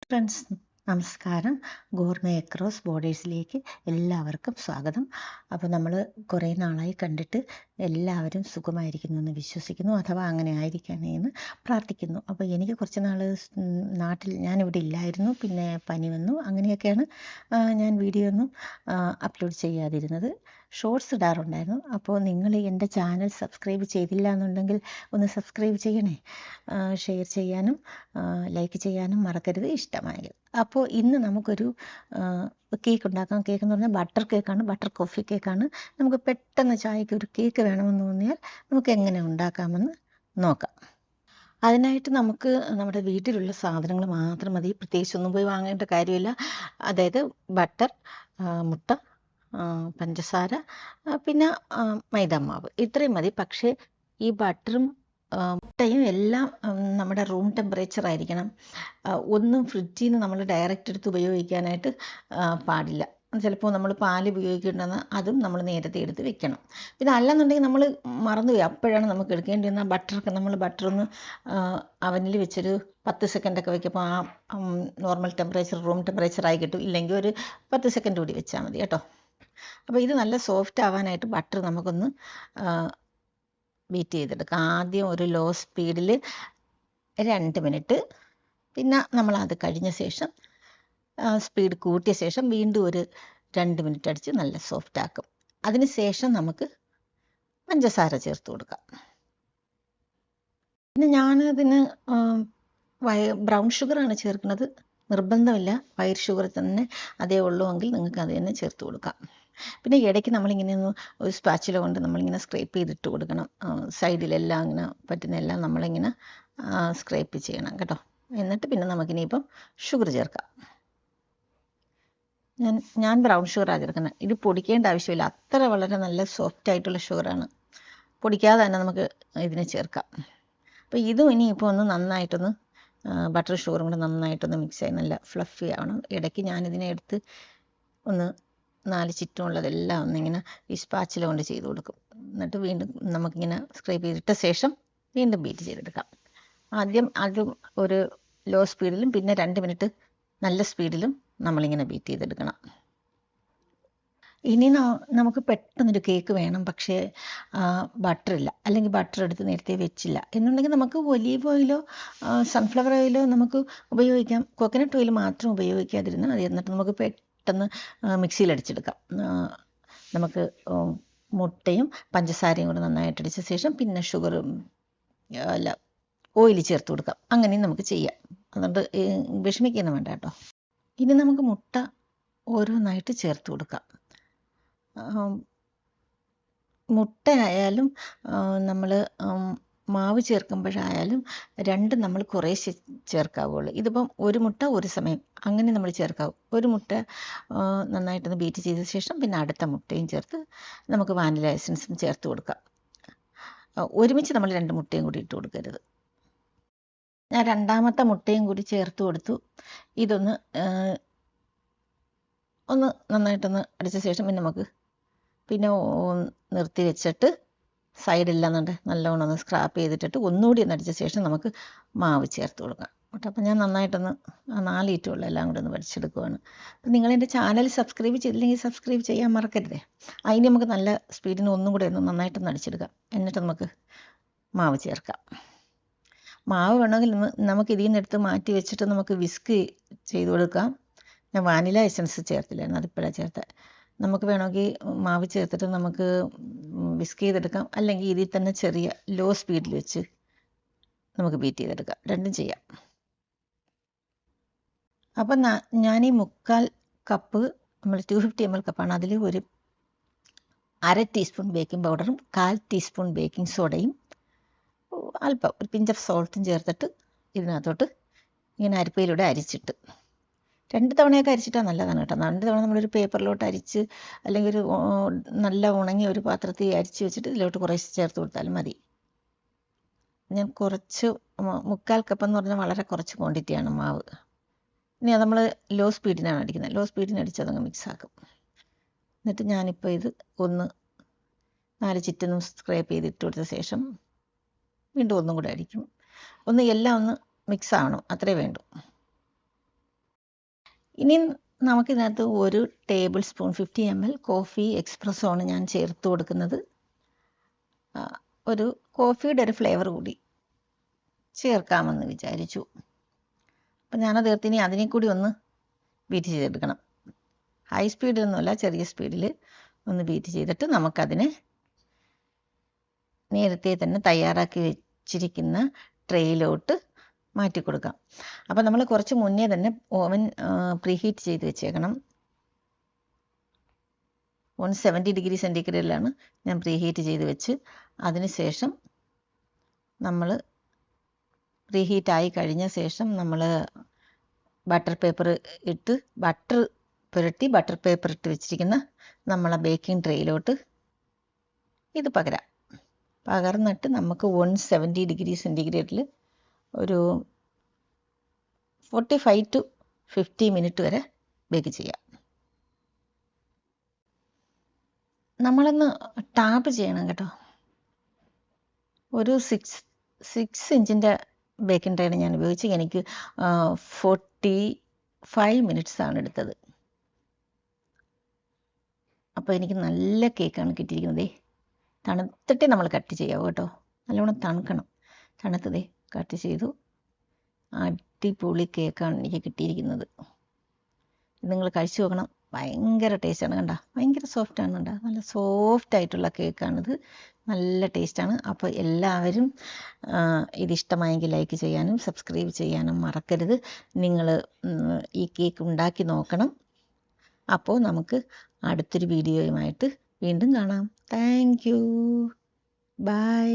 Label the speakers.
Speaker 1: Friends, നമസ്കാരം. Gourmet across ബോർഡേഴ്സിലേക്ക് എല്ലാവർക്കും സ്വാഗതം. അപ്പോൾ നമ്മൾ കുറേ നാളായി കണ്ടിട്ട് എല്ലാവരും സുഖമായിരിക്കുന്നു എന്ന് വിശ്വസിക്കുന്നു, അഥവാ അങ്ങനെ ആയിരിക്കണേ എന്ന് പ്രാർത്ഥിക്കുന്നു. അപ്പോൾ എനിക്ക് കുറച്ച് നാൾ നാട്ടിൽ ഞാനിവിടെ ഇല്ലായിരുന്നു, പിന്നെ പനി വന്നു, അങ്ങനെയൊക്കെയാണ് ഞാൻ വീഡിയോ ഒന്നും അപ്ലോഡ് ചെയ്യാതിരുന്നത്. ഷോർട്സ് ഇടാറുണ്ടായിരുന്നു. അപ്പോൾ നിങ്ങൾ എൻ്റെ ചാനൽ സബ്സ്ക്രൈബ് ചെയ്തില്ല എന്നുണ്ടെങ്കിൽ ഒന്ന് സബ്സ്ക്രൈബ് ചെയ്യണേ. ഷെയർ ചെയ്യാനും ലൈക്ക് ചെയ്യാനും മറക്കരുത്, ഇഷ്ടമായെങ്കിൽ. അപ്പോൾ ഇന്ന് നമുക്കൊരു കേക്ക് ഉണ്ടാക്കാം. കേക്ക് എന്ന് പറഞ്ഞാൽ ബട്ടർ കേക്കാണ്, ബട്ടർ കോഫി കേക്കാണ്. നമുക്ക് പെട്ടെന്ന് ചായക്ക് ഒരു കേക്ക് വേണമെന്ന് തോന്നിയാൽ നമുക്ക് എങ്ങനെ ഉണ്ടാക്കാമെന്ന് നോക്കാം. അതിനായിട്ട് നമുക്ക് നമ്മുടെ വീട്ടിലുള്ള സാധനങ്ങൾ മാത്രം മതി, പ്രത്യേകിച്ചൊന്നും പോയി വാങ്ങേണ്ട കാര്യമില്ല. അതായത് ബട്ടർ, മുട്ട, പഞ്ചസാര, പിന്നെ മൈദാമാവ്, ഇത്രയും മതി. പക്ഷേ ഈ ബട്ടറും മുട്ടയും എല്ലാം നമ്മുടെ റൂം ടെമ്പറേച്ചർ ആയിരിക്കണം. ഒന്നും ഫ്രിഡ്ജിൽ നിന്ന് നമ്മൾ ഡയറക്റ്റ് എടുത്ത് ഉപയോഗിക്കാനായിട്ട് പാടില്ല. ചിലപ്പോൾ നമ്മൾ പാൽ ഉപയോഗിക്കേണ്ടെന്ന് അതും നമ്മൾ നേരത്തെ എടുത്ത് വെക്കണം. പിന്നെ അല്ലെന്നുണ്ടെങ്കിൽ നമ്മൾ മറന്നുപോയി, അപ്പോഴാണ് നമുക്ക് എടുക്കേണ്ടി വന്ന ബട്ടറൊക്കെ നമ്മൾ ബട്ടറൊന്ന് അവനിൽ വെച്ചൊരു 10 സെക്കൻഡൊക്കെ വയ്ക്കുമ്പോൾ ആ നോർമൽ ടെമ്പറേച്ചർ റൂം ടെമ്പറേച്ചർ ആയി കിട്ടും. ഇല്ലെങ്കിൽ ഒരു 10 സെക്കൻഡ് കൂടി വെച്ചാൽ മതി കേട്ടോ. അപ്പോൾ ഇത് നല്ല സോഫ്റ്റ് ആവാനായിട്ട് ബട്ടർ നമുക്കൊന്ന് ബീറ്റ് ചെയ്തെടുക്കാം. ആദ്യം ഒരു ലോ സ്പീഡിൽ 2 മിനിറ്റ്, പിന്നെ നമ്മളത് കഴിഞ്ഞ ശേഷം സ്പീഡ് കൂട്ടിയ ശേഷം വീണ്ടും ഒരു 2 മിനിറ്റ് അടിച്ച് നല്ല സോഫ്റ്റ് ആക്കും. അതിന് ശേഷം നമുക്ക് പഞ്ചസാര ചേർത്ത് കൊടുക്കാം. പിന്നെ ഞാനതിന് ബ്രൗൺ ഷുഗറാണ് ചേർക്കുന്നത്. നിർബന്ധമില്ല, വൈറ്റ് ഷുഗർ തന്നെ അതേ ഉള്ളൂ എങ്കിൽ നിങ്ങൾക്ക് അത് തന്നെ ചേർത്ത് കൊടുക്കാം. പിന്നെ ഇടയ്ക്ക് നമ്മളിങ്ങനെ ഒരു സ്പാച്ചില കൊണ്ട് നമ്മളിങ്ങനെ സ്ക്രേപ്പ് ചെയ്തിട്ട് കൊടുക്കണം. സൈഡിലെല്ലാം ഇങ്ങനെ പറ്റുന്നതെല്ലാം നമ്മളിങ്ങനെ സ്ക്രേപ്പ് ചെയ്യണം കേട്ടോ. എന്നിട്ട് പിന്നെ നമുക്കിനിയിപ്പം ഷുഗർ ചേർക്കാം. ഞാൻ ബ്രൗൺ ഷുഗറാണ് ചേർക്കുന്നത്. ഇത് പൊടിക്കേണ്ട ആവശ്യമില്ല, അത്ര വളരെ നല്ല സോഫ്റ്റ് ആയിട്ടുള്ള ഷുഗറാണ്. പൊടിക്കാതെ തന്നെ നമുക്ക് ഇതിനെ ചേർക്കാം. അപ്പോൾ ഇതും ഇനിയിപ്പോൾ ഒന്ന് നന്നായിട്ടൊന്ന് ബട്ടർ ഷുഗറും കൂടെ നന്നായിട്ടൊന്ന് മിക്സ് ആയി നല്ല ഫ്ലഫി ആവണം. ഇടയ്ക്ക് ഞാനിതിനെ എടുത്ത് ഒന്ന് 4 ചുറ്റുമുള്ളതെല്ലാം ഒന്നിങ്ങനെ ഈ സ്പാച്ചില കൊണ്ട് ചെയ്ത് കൊടുക്കും. എന്നിട്ട് വീണ്ടും നമുക്കിങ്ങനെ സ്ക്രേപ്പ് ചെയ്തിട്ട ശേഷം വീണ്ടും ബീറ്റ് ചെയ്തെടുക്കാം. ആദ്യം അതും ഒരു ലോ സ്പീഡിലും പിന്നെ 2 മിനിറ്റ് നല്ല സ്പീഡിലും നമ്മളിങ്ങനെ ബീറ്റ് ചെയ്തെടുക്കണം. ഇനി നമുക്ക് പെട്ടെന്നൊരു കേക്ക് വേണം, പക്ഷേ ബട്ടറില്ല, അല്ലെങ്കിൽ ബട്ടർ എടുത്ത് നേരത്തെ വെച്ചില്ല എന്നുണ്ടെങ്കിൽ നമുക്ക് ഒലീവ് ഓയിലോ സൺഫ്ലവർ ഓയിലോ നമുക്ക് ഉപയോഗിക്കാം. കോക്കനട്ട് ഓയിൽ മാത്രം ഉപയോഗിക്കാതിരുന്നാൽ മതി. എന്നിട്ട് നമുക്ക് പെട്ടെന്ന് മിക്സിയിൽ അടിച്ചെടുക്കാം. നമുക്ക് മുട്ടയും പഞ്ചസാരയും കൂടെ നന്നായിട്ട് അടിച്ച ശേഷം പിന്നെ ഷുഗറും അല്ല ഓയിൽ ചേർത്ത് കൊടുക്കാം. അങ്ങനെയും നമുക്ക് ചെയ്യാം. അതുകൊണ്ട് വിഷമിക്കുന്നു വേണ്ട കേട്ടോ. ഇനി നമുക്ക് മുട്ട ഓരോന്നായിട്ട് ചേർത്ത് കൊടുക്കാം. മുട്ടയായാലും നമ്മൾ മാവ് ചേർക്കുമ്പോഴായാലും രണ്ടും നമ്മൾ കുറേശ്ശെ ചേർക്കാവുള്ളൂ. ഇതിപ്പം ഒരു മുട്ട ഒരു സമയം അങ്ങനെ നമ്മൾ ചേർക്കാവും. ഒരു മുട്ട നന്നായിട്ടൊന്ന് ബീറ്റ് ചെയ്ത ശേഷം പിന്നെ അടുത്ത മുട്ടയും ചേർത്ത് നമുക്ക് വാനില എസൻസും ചേർത്ത് കൊടുക്കാം. ഒരുമിച്ച് നമ്മൾ 2 മുട്ടയും കൂടി ഇട്ട് കൊടുക്കരുത്. ഞാൻ രണ്ടാമത്തെ മുട്ടയും കൂടി ചേർത്ത് കൊടുത്തു. ഇതൊന്ന് നന്നായിട്ടൊന്ന് അടിച്ച ശേഷം പിന്നെ നമുക്ക് പിന്നെ നിർത്തി വെച്ചിട്ട് സൈഡില്ലാന്നുണ്ട് നല്ലോണം ഒന്ന് സ്ക്രാപ്പ് ചെയ്തിട്ടിട്ട് ഒന്നുകൂടി ഒന്ന് അടിച്ച ശേഷം നമുക്ക് മാവ് ചേർത്ത് കൊടുക്കാം കേട്ടോ. അപ്പം ഞാൻ നന്നായിട്ടൊന്ന് 4 ഈറ്റുള്ള എല്ലാം കൂടി ഒന്ന് പഠിച്ചെടുക്കുവാണ്. അപ്പം നിങ്ങളെൻ്റെ ചാനൽ സബ്സ്ക്രൈബ് ചെയ്തില്ലെങ്കിൽ സബ്സ്ക്രൈബ് ചെയ്യാൻ മറക്കരുതേ. അതിന് നമുക്ക് നല്ല സ്പീഡിന് ഒന്നും കൂടെ ഒന്ന് നന്നായിട്ടൊന്ന് അടിച്ചെടുക്കാം. എന്നിട്ട് നമുക്ക് മാവ് ചേർക്കാം. മാവ് വേണമെങ്കിൽ നമുക്ക് ഇതിൽ നിന്ന് എടുത്ത് മാറ്റി വെച്ചിട്ട് നമുക്ക് വിസ്ക് ചെയ്ത് കൊടുക്കാം. ഞാൻ വാനില എസൻസ് ചേർത്തില്ലായിരുന്നു, അതിപ്പോഴാണ് ചേർത്തത്. നമുക്ക് വേണമെങ്കിൽ മാവ് ചേർത്തിട്ട് നമുക്ക് വിസ്ക് ചെയ്തെടുക്കാം, അല്ലെങ്കിൽ ഇതിൽ തന്നെ ചെറിയ ലോ സ്പീഡിൽ വെച്ച് നമുക്ക് ബീറ്റ് ചെയ്തെടുക്കാം. രണ്ടും ചെയ്യാം. അപ്പം ഞാൻ ഈ 3/4 കപ്പ് നമ്മൾ 250 ml കപ്പാണ്. അതിൽ ഒരു 1/2 ടീസ്പൂൺ ബേക്കിംഗ് പൗഡറും 1/4 ടീസ്പൂൺ ബേക്കിംഗ് സോഡയും അല്പം ഒരു പിഞ്ച് ഓഫ് സോൾട്ടും ചേർത്തിട്ട് ഇതിനകത്തോട്ട് ഇങ്ങനെ അരിപ്പയിലൂടെ അരിച്ചിട്ട് 2 തവണയൊക്കെ അരിച്ചിട്ടാൽ നല്ലതാണ് കേട്ടോ. 2 തവണ നമ്മളൊരു പേപ്പറിലോട്ട് അരിച്ച് അല്ലെങ്കിൽ ഒരു നല്ല ഉണങ്ങിയ ഒരു പാത്രത്തിൽ അരിച്ച് വെച്ചിട്ട് ഇതിലോട്ട് കുറേശ്ശെ ചേർത്ത് കൊടുത്താലും മതി. ഞാൻ കുറച്ച് 3/4 കപ്പ് എന്ന് പറഞ്ഞാൽ വളരെ കുറച്ച് ക്വാണ്ടിറ്റിയാണ് മാവ്. ഇനി അത് നമ്മൾ ലോ സ്പീഡിനാണ് അടിക്കുന്നത്. ലോ സ്പീഡിന് അടിച്ച് അതങ്ങ് മിക്സാക്കും. എന്നിട്ട് ഞാനിപ്പോൾ ഇത് ഒന്ന് 4 ചുറ്റൊന്നും സ്ക്രേപ്പ് ചെയ്തിട്ട് കൊടുത്ത ശേഷം വീണ്ടും ഒന്നും കൂടെ അടിക്കും. എല്ലാം ഒന്ന് മിക്സ് ആവണം, അത്രേ വേണ്ടൂ. ഇനി നമുക്കിതിനകത്ത് 1 table spoon 50 ml coffee espresso ആണ് ഞാൻ ചേർത്ത് കൊടുക്കുന്നത്. ഒരു കോഫിയുടെ ഒരു ഫ്ലേവർ കൂടി ചേർക്കാമെന്ന് വിചാരിച്ചു. അപ്പം ഞാനത് ചേർത്ത് ഇനി അതിനെ കൂടി ഒന്ന് ബീറ്റ് ചെയ്തെടുക്കണം. ഹൈ സ്പീഡിലൊന്നുമല്ല, ചെറിയ സ്പീഡിൽ ഒന്ന് ബീറ്റ് ചെയ്തിട്ട് നമുക്കതിനെ നേരത്തെ തന്നെ തയ്യാറാക്കി വെച്ചിരിക്കുന്ന ട്രേയിലോട്ട് മാറ്റി കൊടുക്കാം. അപ്പം നമ്മൾ കുറച്ച് മുന്നേ തന്നെ ഓവൻ പ്രീഹീറ്റ് ചെയ്ത് വെച്ചേക്കണം. 170 ഡിഗ്രി സെൻറ്റിഗ്രേഡിലാണ് ഞാൻ പ്രീഹീറ്റ് ചെയ്ത് വെച്ച്. അതിനുശേഷം നമ്മൾ പ്രീഹീറ്റായി കഴിഞ്ഞ ശേഷം നമ്മൾ ബട്ടർ പേപ്പർ ഇട്ട് ബട്ടർ പുരട്ടി ബട്ടർ പേപ്പർ ഇട്ട് വെച്ചിരിക്കുന്ന നമ്മളെ ബേക്കിംഗ് ട്രേയിലോട്ട് ഇത് പകർന്നിട്ട് നമുക്ക് 170 ഡിഗ്രി സെൻറ്റിഗ്രേഡിൽ ഒരു 45 to 50 മിനിറ്റ് വരെ ബേക്ക് ചെയ്യാം. നമ്മളൊന്ന് ടാപ്പ് ചെയ്യണം കേട്ടോ. ഒരു 6 ഇഞ്ചിൻ്റെ ബേക്കിംഗ് ട്രേയാണ് ഞാൻ ഉപയോഗിച്ച്. എനിക്ക് 45 മിനിറ്റ്സ് ആണ് എടുത്തത്. അപ്പോൾ എനിക്ക് നല്ല കേക്കാണ് കിട്ടിയിരിക്കുന്നത്. തണുത്തിട്ടേ നമ്മൾ കട്ട് ചെയ്യാവൂ കേട്ടോ, നല്ലോണം തണുക്കണം. തണുത്തതേ കട്ട് ചെയ്തു. അടിപൊളി കേക്കാണ് എനിക്ക് കിട്ടിയിരിക്കുന്നത്. നിങ്ങൾ കഴിച്ചു നോക്കണം, ഭയങ്കര ടേസ്റ്റാണ്. കണ്ട ഭയങ്കര സോഫ്റ്റാണ്. കണ്ട നല്ല സോഫ്റ്റായിട്ടുള്ള കേക്കാണിത്, നല്ല ടേസ്റ്റാണ്. അപ്പോൾ എല്ലാവരും ഇതിഷ്ടമായെങ്കിൽ ലൈക്ക് ചെയ്യാനും സബ്സ്ക്രൈബ് ചെയ്യാനും മറക്കരുത്. നിങ്ങൾ ഈ കേക്ക് ഉണ്ടാക്കി നോക്കണം. അപ്പോൾ നമുക്ക് അടുത്തൊരു വീഡിയോയുമായിട്ട് വീണ്ടും കാണാം. Thank you, by.